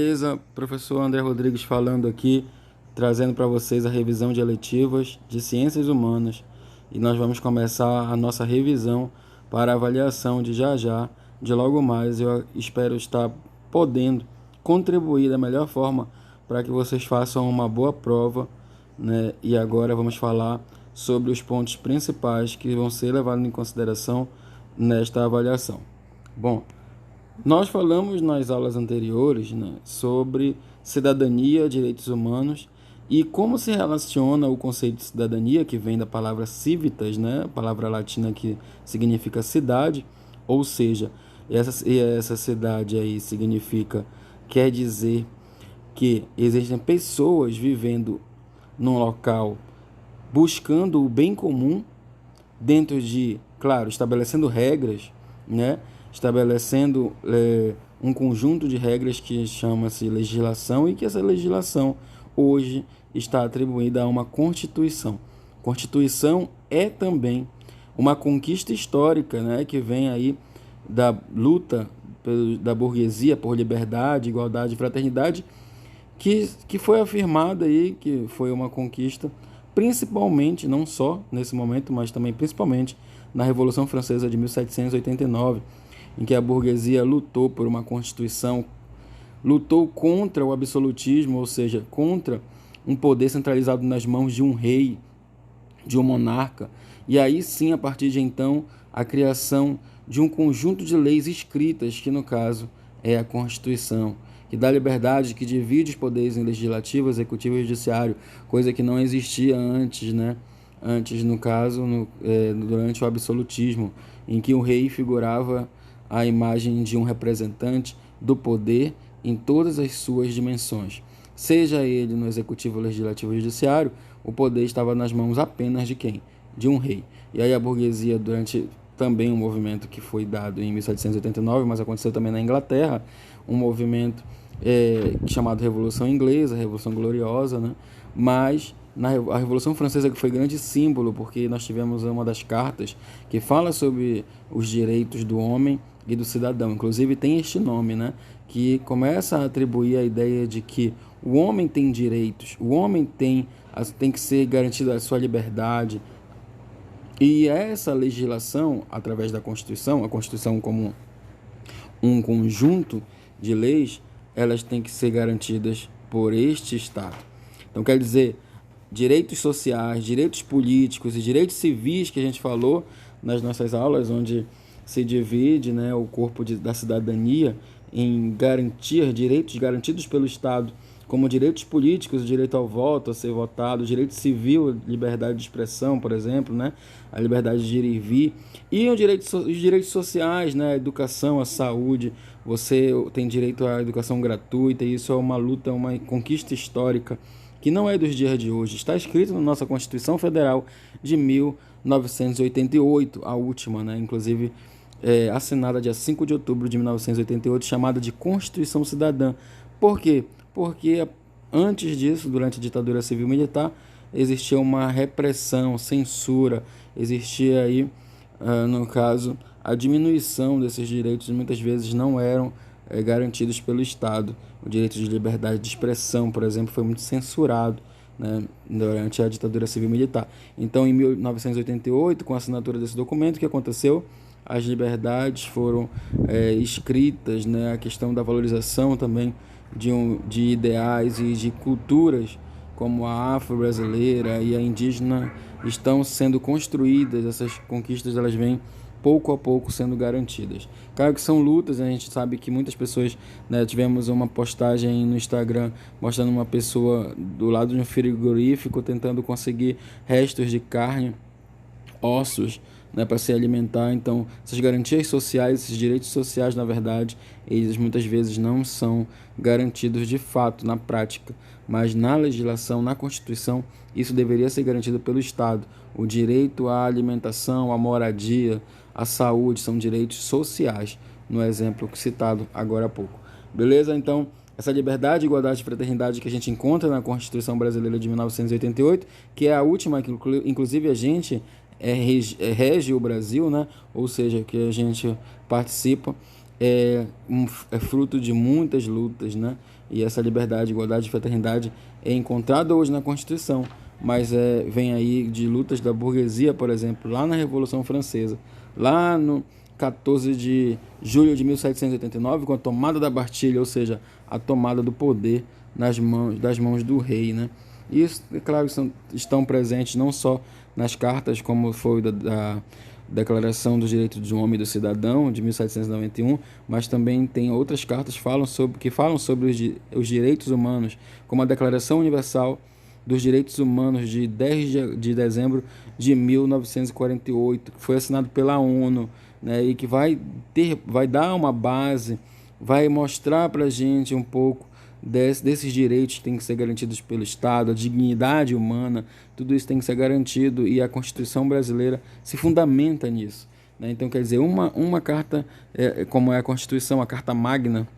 Beleza, professor André Rodrigues falando aqui, trazendo para vocês a revisão de eletivas de Ciências Humanas. E nós vamos começar a nossa revisão para avaliação de já, de logo mais. Eu espero estar podendo contribuir da melhor forma para que vocês façam uma boa prova, né? E agora vamos falar sobre os pontos principais que vão ser levados em consideração nesta avaliação. Bom, nós falamos nas aulas anteriores, né, sobre cidadania, direitos humanos e como se relaciona o conceito de cidadania, que vem da palavra civitas, né, palavra latina que significa cidade, ou seja, essa cidade aí quer dizer que existem pessoas vivendo num local buscando o bem comum dentro de, claro, estabelecendo regras, né? Estabelecendo um conjunto de regras que chama-se legislação e que essa legislação hoje está atribuída a uma Constituição. Constituição é também uma conquista histórica, né? Que vem aí da luta da burguesia por liberdade, igualdade e fraternidade, que foi afirmada aí, que foi uma conquista, principalmente, não só nesse momento, mas também principalmente na Revolução Francesa de 1789, em que a burguesia lutou por uma constituição, lutou contra o absolutismo, ou seja, contra um poder centralizado nas mãos de um rei, de um monarca, e aí sim, a partir de então, a criação de um conjunto de leis escritas, que no caso é a Constituição, que dá liberdade, que divide os poderes em legislativo, executivo e judiciário, coisa que não existia antes, né? Antes, no caso, durante o absolutismo, em que o rei figurava a imagem de um representante do poder em todas as suas dimensões. Seja ele no executivo, legislativo e judiciário, o poder estava nas mãos apenas de quem? De um rei. E aí a burguesia, durante também um movimento que foi dado em 1789, mas aconteceu também na Inglaterra, um movimento chamado Revolução Inglesa, Revolução Gloriosa, né? Mas a Revolução Francesa, que foi grande símbolo, porque nós tivemos uma das cartas que fala sobre os direitos do homem e do cidadão. Inclusive tem este nome, né? Que começa a atribuir a ideia de que o homem tem direitos, o homem tem que ser garantida a sua liberdade. E essa legislação, através da Constituição, a Constituição como um conjunto de leis, elas têm que ser garantidas por este Estado. Então, quer dizer, direitos sociais, direitos políticos e direitos civis que a gente falou nas nossas aulas, onde se divide, né, o corpo da cidadania em garantir direitos garantidos pelo Estado, como direitos políticos, o direito ao voto, a ser votado, o direito civil, liberdade de expressão, por exemplo, né? A liberdade de ir e vir, e os direitos sociais, né? A educação, a saúde, você tem direito à educação gratuita, e isso é uma luta, uma conquista histórica, que não é dos dias de hoje, está escrito na nossa Constituição Federal de 1988, a última, né? Inclusive assinada dia 5 de outubro de 1988, chamada de Constituição Cidadã. Por quê? Porque antes disso, durante a ditadura civil-militar, existia uma repressão, censura, existia aí, no caso, a diminuição desses direitos, muitas vezes não eram garantidos pelo Estado. O direito de liberdade de expressão, por exemplo, foi muito censurado, né, durante a ditadura civil-militar. Então, em 1988, com a assinatura desse documento, o que aconteceu? As liberdades foram escritas, né, a questão da valorização também de ideais e de culturas como a afro-brasileira e a indígena estão sendo construídas. Essas conquistas, elas vêm pouco a pouco sendo garantidas. Claro que são lutas, a gente sabe que muitas pessoas, né, tivemos uma postagem no Instagram mostrando uma pessoa do lado de um frigorífico tentando conseguir restos de carne, ossos, né, para se alimentar. Então, essas garantias sociais, esses direitos sociais, na verdade, eles muitas vezes não são garantidos de fato na prática, mas na legislação, na Constituição, isso deveria ser garantido pelo Estado. O direito à alimentação, à moradia, à saúde são direitos sociais, no exemplo citado agora há pouco. Beleza? Então, essa liberdade, igualdade e fraternidade que a gente encontra na Constituição Brasileira de 1988, que é a última que inclusive a gente rege o Brasil, né? Ou seja, que a gente participa, é fruto de muitas lutas, né? e essa liberdade, igualdade e fraternidade é encontrada hoje na Constituição, mas vem aí de lutas da burguesia, por exemplo, lá na Revolução Francesa, lá no 14 de julho de 1789, com a tomada da Bastilha, ou seja, a tomada do poder das mãos do rei, né? E isso, é claro, estão presentes não só nas cartas, como foi da Declaração dos Direitos do Homem e do Cidadão, de 1791, mas também tem outras cartas que falam sobre os direitos humanos, como a Declaração Universal dos Direitos Humanos de 10 de dezembro de 1948, que foi assinado pela ONU, né, e que vai dar uma base, vai mostrar para a gente um pouco desses direitos que têm que ser garantidos pelo Estado, a dignidade humana, tudo isso tem que ser garantido, e a Constituição brasileira se fundamenta nisso, né? Então, quer dizer, uma carta, como é a Constituição, a Carta Magna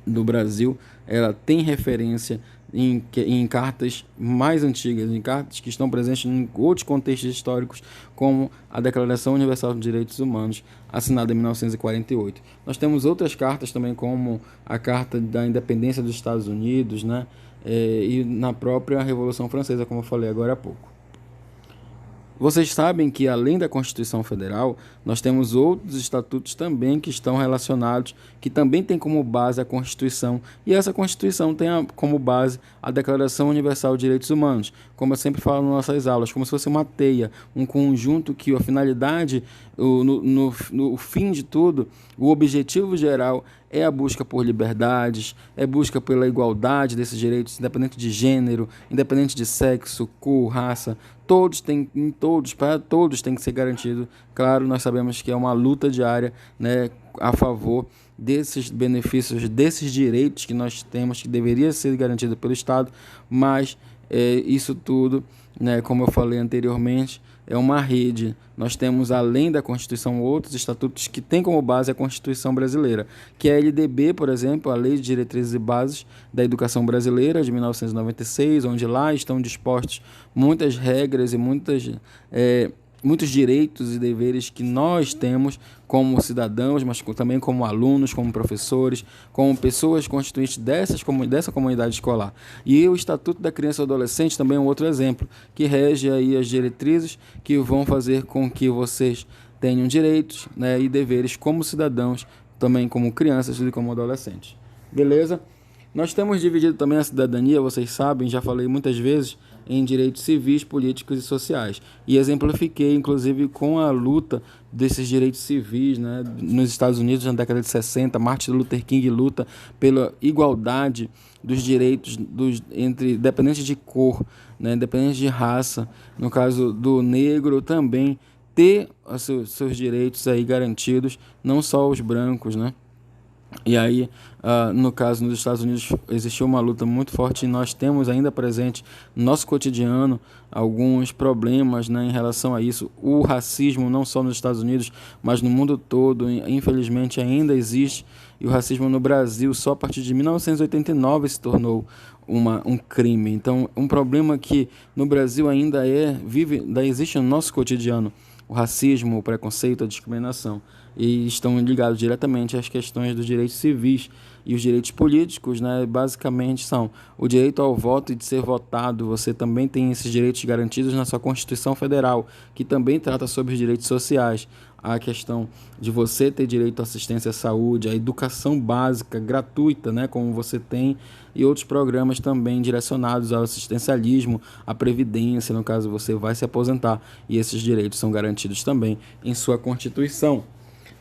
do Brasil, ela tem referência em cartas mais antigas, em cartas que estão presentes em outros contextos históricos, como a Declaração Universal dos Direitos Humanos, assinada em 1948. Nós temos outras cartas também, como a Carta da Independência dos Estados Unidos, né? E na própria Revolução Francesa, como eu falei agora há pouco. Vocês sabem que, além da Constituição Federal, nós temos outros estatutos também que estão relacionados, que também tem como base a Constituição, e essa Constituição tem como base a Declaração Universal de Direitos Humanos, como eu sempre falo nas nossas aulas, como se fosse uma teia, um conjunto que a finalidade, no fim de tudo, o objetivo geral é a busca por liberdades, é a busca pela igualdade desses direitos, independente de gênero, independente de sexo, cor, raça, para todos tem que ser garantido. Claro, nós sabemos que é uma luta diária, né, a favor desses benefícios, desses direitos que nós temos, que deveria ser garantido pelo Estado, mas isso tudo, né, como eu falei anteriormente, é uma rede. Nós temos, além da Constituição, outros estatutos que têm como base a Constituição brasileira, que é a LDB, por exemplo, a Lei de Diretrizes e Bases da Educação Brasileira, de 1996, onde lá estão dispostos muitas regras e muitos direitos e deveres que nós temos como cidadãos, mas também como alunos, como professores, como pessoas constituintes dessa comunidade escolar. E o Estatuto da Criança e do Adolescente também é um outro exemplo, que rege aí as diretrizes que vão fazer com que vocês tenham direitos, né, e deveres como cidadãos, também como crianças e como adolescentes. Beleza? Nós temos dividido também a cidadania, vocês sabem, já falei muitas vezes, em direitos civis, políticos e sociais. E exemplifiquei, inclusive, com a luta desses direitos civis, né, nos Estados Unidos, na década de 60, Martin Luther King luta pela igualdade dos direitos independente de cor, né, independente de raça. No caso do negro também, ter seus direitos aí garantidos, não só os brancos, né? E aí, no caso, nos Estados Unidos existiu uma luta muito forte, e nós temos ainda presente no nosso cotidiano alguns problemas, né, em relação a isso. O racismo, não só nos Estados Unidos, mas no mundo todo, infelizmente ainda existe, e o racismo no Brasil só a partir de 1989 se tornou um crime. Então, um problema que no Brasil ainda existe no nosso cotidiano, o racismo, o preconceito, a discriminação, e estão ligados diretamente às questões dos direitos civis. E os direitos políticos, né, basicamente são o direito ao voto e de ser votado. Você também tem esses direitos garantidos na sua Constituição Federal, que também trata sobre os direitos sociais. A questão de você ter direito à assistência à saúde, à educação básica, gratuita, né, como você tem, e outros programas também direcionados ao assistencialismo, à previdência, no caso você vai se aposentar, e esses direitos são garantidos também em sua Constituição.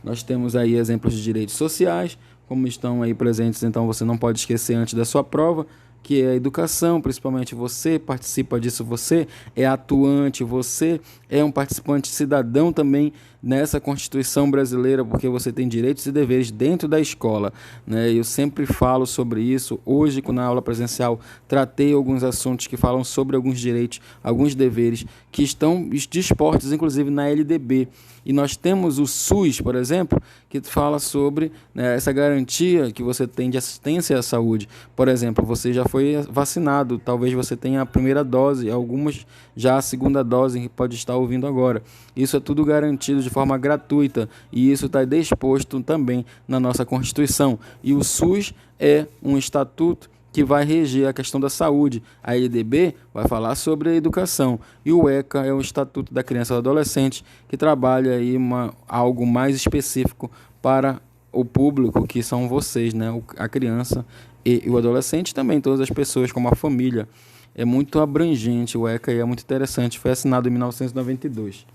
Nós temos aí exemplos de direitos sociais, como estão aí presentes, então você não pode esquecer antes da sua prova, que é a educação, principalmente você participa disso, você é atuante, você é um participante cidadão também nessa Constituição brasileira, porque você tem direitos e deveres dentro da escola, né? Eu sempre falo sobre isso. Hoje, na aula presencial, tratei alguns assuntos que falam sobre alguns direitos, alguns deveres que estão dispostos, inclusive, na LDB. E nós temos o SUS, por exemplo, que fala sobre, né, essa garantia que você tem de assistência à saúde. Por exemplo, você já foi vacinado, talvez você tenha a primeira dose, algumas já a segunda dose, que pode estar ouvindo agora. Isso é tudo garantido de forma gratuita, e isso está disposto também na nossa Constituição. E o SUS é um estatuto que vai reger a questão da saúde. A LDB vai falar sobre a educação, e o ECA é o Estatuto da Criança e do Adolescente, que trabalha aí algo mais específico para o público, que são vocês, né? A criança e o adolescente, também todas as pessoas, como a família. É muito abrangente o ECA e é muito interessante. Foi assinado em 1992.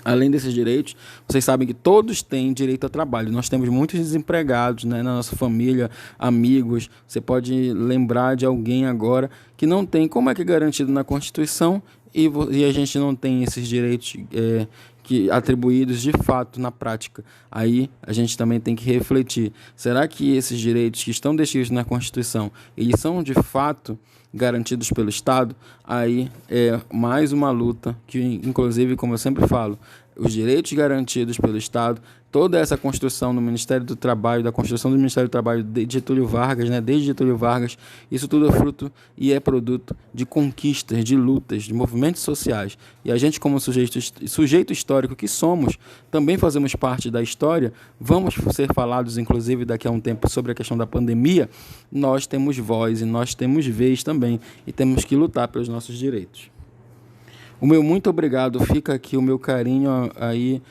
Além desses direitos, vocês sabem que todos têm direito a trabalho. Nós temos muitos desempregados, né, na nossa família, amigos. Você pode lembrar de alguém agora que não tem. Como é que é garantido na Constituição e a gente não tem esses direitos atribuídos de fato na prática? Aí a gente também tem que refletir. Será que esses direitos que estão descritos na Constituição, eles são de fato garantidos pelo Estado? Aí é mais uma luta que, inclusive, como eu sempre falo, os direitos garantidos pelo Estado, toda essa construção do Ministério do Trabalho, da construção do Ministério do Trabalho de Getúlio Vargas, né, desde Getúlio Vargas, isso tudo é fruto e é produto de conquistas, de lutas, de movimentos sociais. E a gente, como sujeito histórico que somos, também fazemos parte da história. Vamos ser falados, inclusive, daqui a um tempo sobre a questão da pandemia. Nós temos voz e nós temos vez também, e temos que lutar pelos nossos direitos. O meu muito obrigado, fica aqui o meu carinho, aí,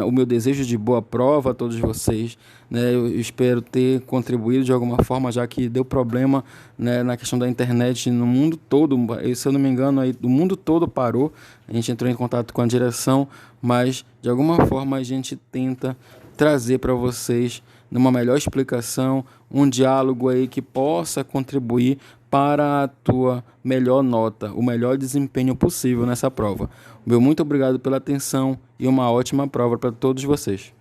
o meu desejo de boa prova a todos vocês, né? Eu espero ter contribuído de alguma forma, já que deu problema, né, na questão da internet no mundo todo. Se eu não me engano, aí, o mundo todo parou. A gente entrou em contato com a direção, mas de alguma forma a gente tenta trazer para vocês uma melhor explicação, um diálogo aí que possa contribuir para a tua melhor nota, o melhor desempenho possível nessa prova. Meu muito obrigado pela atenção e uma ótima prova para todos vocês.